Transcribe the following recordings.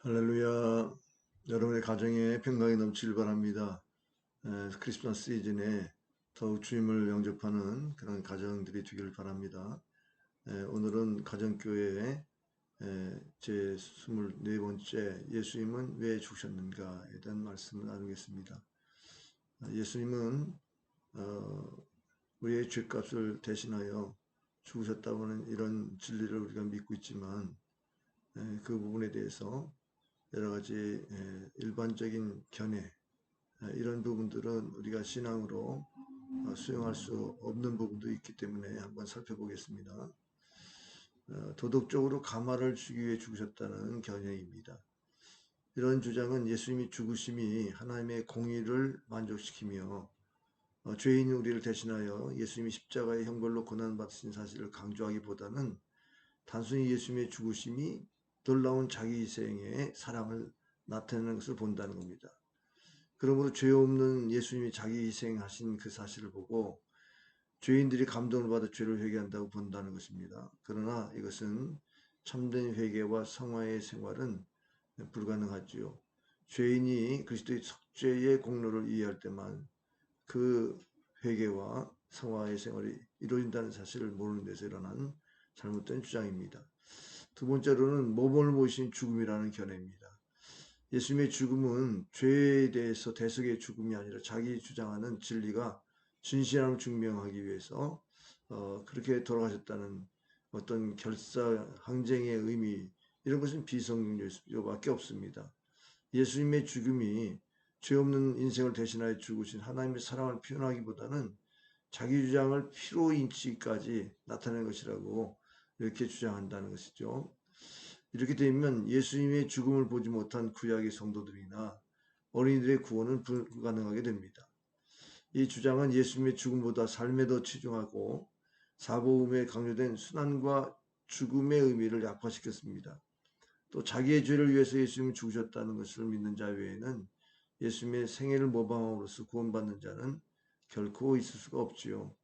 할렐루야. 여러분의 가정에 평강이 넘치길 바랍니다. 크리스마스 시즌에 더욱 주님을 영접하는 그런 가정들이 되기를 바랍니다. 오늘은 가정교회의 제 24번째 예수님은 왜 죽으셨는가에 대한 말씀을 나누겠습니다. 예수님은 우리의 죄값을 대신하여 죽으셨다고 하는 이런 진리를 우리가 믿고 있지만 그 부분에 대해서 여러 가지 일반적인 견해, 이런 부분들은 우리가 신앙으로 수용할 수 없는 부분도 있기 때문에 한번 살펴보겠습니다. 도덕적으로 가마를 주기 위해 죽으셨다는 견해입니다. 이런 주장은 예수님이 죽으심이 하나님의 공의를 만족시키며 죄인 우리를 대신하여 예수님이 십자가의 형벌로 고난받으신 사실을 강조하기보다는 단순히 예수님의 죽으심이 놀라운 자기 희생의 사랑을 나타내는 것을 본다는 겁니다. 그러므로 죄 없는 예수님이 자기 희생하신 그 사실을 보고 죄인들이 감동을 받아 죄를 회개한다고 본다는 것입니다. 그러나 이것은 참된 회개와 성화의 생활은 불가능하지요. 죄인이 그리스도의 속죄의 공로를 이해할 때만 그 회개와 성화의 생활이 이루어진다는 사실을 모르는 데서 일어난 잘못된 주장입니다. 두 번째로는 모범을 보이신 죽음이라는 견해입니다. 예수님의 죽음은 죄에 대해서 대속의 죽음이 아니라 자기 주장하는 진리가 진실함을 증명하기 위해서 그렇게 돌아가셨다는 어떤 결사항쟁의 의미, 이런 것은 비성경적밖에 없습니다. 예수님의 죽음이 죄 없는 인생을 대신하여 죽으신 하나님의 사랑을 표현하기보다는 자기 주장을 피로 인치까지 나타낸 것이라고 이렇게 주장한다는 것이죠. 이렇게 되면 예수님의 죽음을 보지 못한 구약의 성도들이나 어린이들의 구원은 불가능하게 됩니다. 이 주장은 예수님의 죽음보다 삶에 더 치중하고 사복음에 강조된 순환과 죽음의 의미를 약화시켰습니다. 또 자기의 죄를 위해서 예수님이 죽으셨다는 것을 믿는 자 외에는 예수님의 생애를 모방함으로써 구원받는 자는 결코 있을 수가 없지요.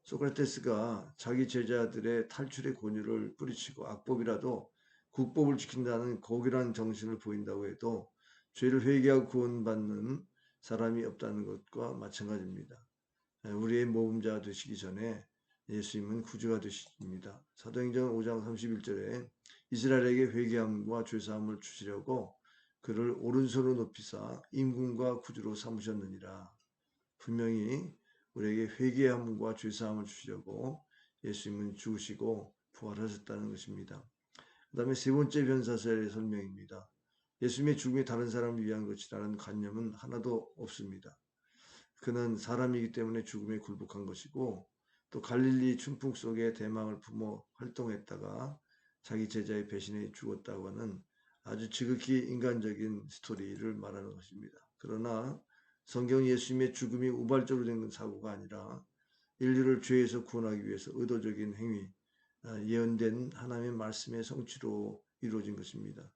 소크라테스가 자기 제자들의 탈출의 권유를 뿌리치고 악법이라도 국법을 지킨다는 고결한 정신을 보인다고 해도 죄를 회개하고 구원받는 사람이 없다는 것과 마찬가지입니다. 우리의 모범자가 되시기 전에 예수님은 구주가 되십니다. 사도행전 5장 31절에 이스라엘에게 회개함과 죄사함을 주시려고 그를 오른손으로 높이사 임금과 구주로 삼으셨느니라. 분명히 우리에게 회개함과 죄사함을 주시려고 예수님은 죽으시고 부활하셨다는 것입니다. 그 다음에 세 번째 변사설의 설명입니다. 예수님의 죽음이 다른 사람을 위한 것이라는 관념은 하나도 없습니다. 그는 사람이기 때문에 죽음에 굴복한 것이고 또 갈릴리 춘풍 속에 대망을 품어 활동했다가 자기 제자의 배신에 죽었다고 하는 아주 지극히 인간적인 스토리를 말하는 것입니다. 그러나 성경 예수님의 죽음이 우발적으로 된 사고가 아니라 인류를 죄에서 구원하기 위해서 의도적인 행위, 예언된 하나님의 말씀의 성취로 이루어진 것입니다.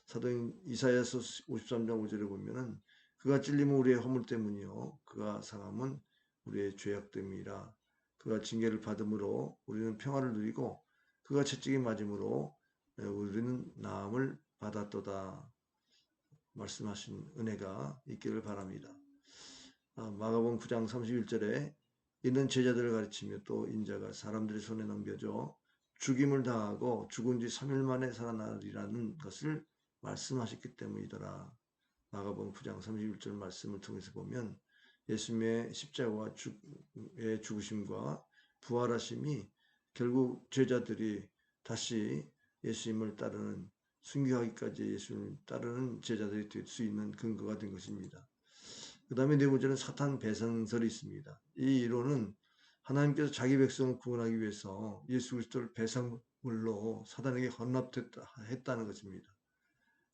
사도행 이사야서 53장 5절에 보면은 그가 찔림은 우리의 허물 때문이요 그가 상함은 우리의 죄악 때문이라. 그가 징계를 받음으로 우리는 평화를 누리고 그가 채찍에 맞음으로 우리는 나음을 받았도다. 말씀하신 은혜가 있기를 바랍니다. 마가복음 9장 31절에 이는 제자들을 가르치며 또 인자가 사람들의 손에 넘겨져 죽임을 당하고 죽은 지 3일 만에 살아나리라는 것을 말씀하셨기 때문이더라. 마가복음 9장 31절 말씀을 통해서 보면 예수님의 십자가와 죽으심과 부활하심이 결국 제자들이 다시 예수님을 따르는, 순교하기까지 예수님을 따르는 제자들이 될 수 있는 근거가 된 것입니다. 그 다음에 네 번째는 사탄 배상설이 있습니다. 이 이론은 하나님께서 자기 백성을 구원하기 위해서 예수 그리스도를 배상물로 사탄에게 헌납했다는 것입니다.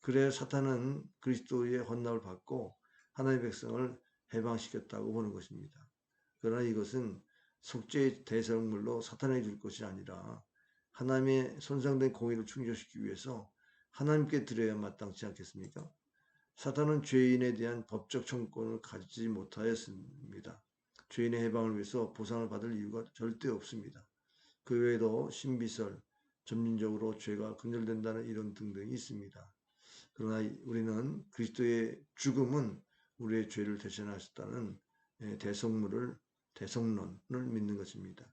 그래야 사탄은 그리스도의 헌납을 받고 하나님의 백성을 해방시켰다고 보는 것입니다. 그러나 이것은 속죄의 대상물로 사탄에게 줄 것이 아니라 하나님의 손상된 공의를 충족시키기 위해서 하나님께 드려야 마땅치 않겠습니까? 사탄은 죄인에 대한 법적 청구권을 가지지 못하였습니다. 죄인의 해방을 위해서 보상을 받을 이유가 절대 없습니다. 그 외에도 신비설, 점진적으로 죄가 근절된다는 이론 등등이 있습니다. 그러나 우리는 그리스도의 죽음은 우리의 죄를 대신하셨다는 대성론을 믿는 것입니다.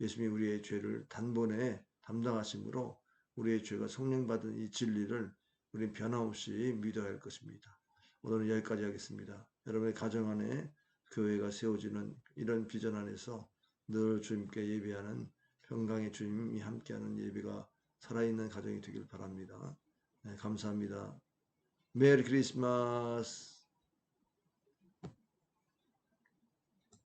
예수님이 우리의 죄를 단번에 담당하심으로 우리의 죄가 속량받은 이 진리를 우리는 변함없이 믿어야 할 것입니다. 오늘은 여기까지 하겠습니다. 여러분의 가정 안에 교회가 세워지는 이런 비전 안에서 늘 주님께 예배하는 평강의 주님이 함께하는 예배가 살아있는 가정이 되길 바랍니다. 네, 감사합니다. 메리 크리스마스.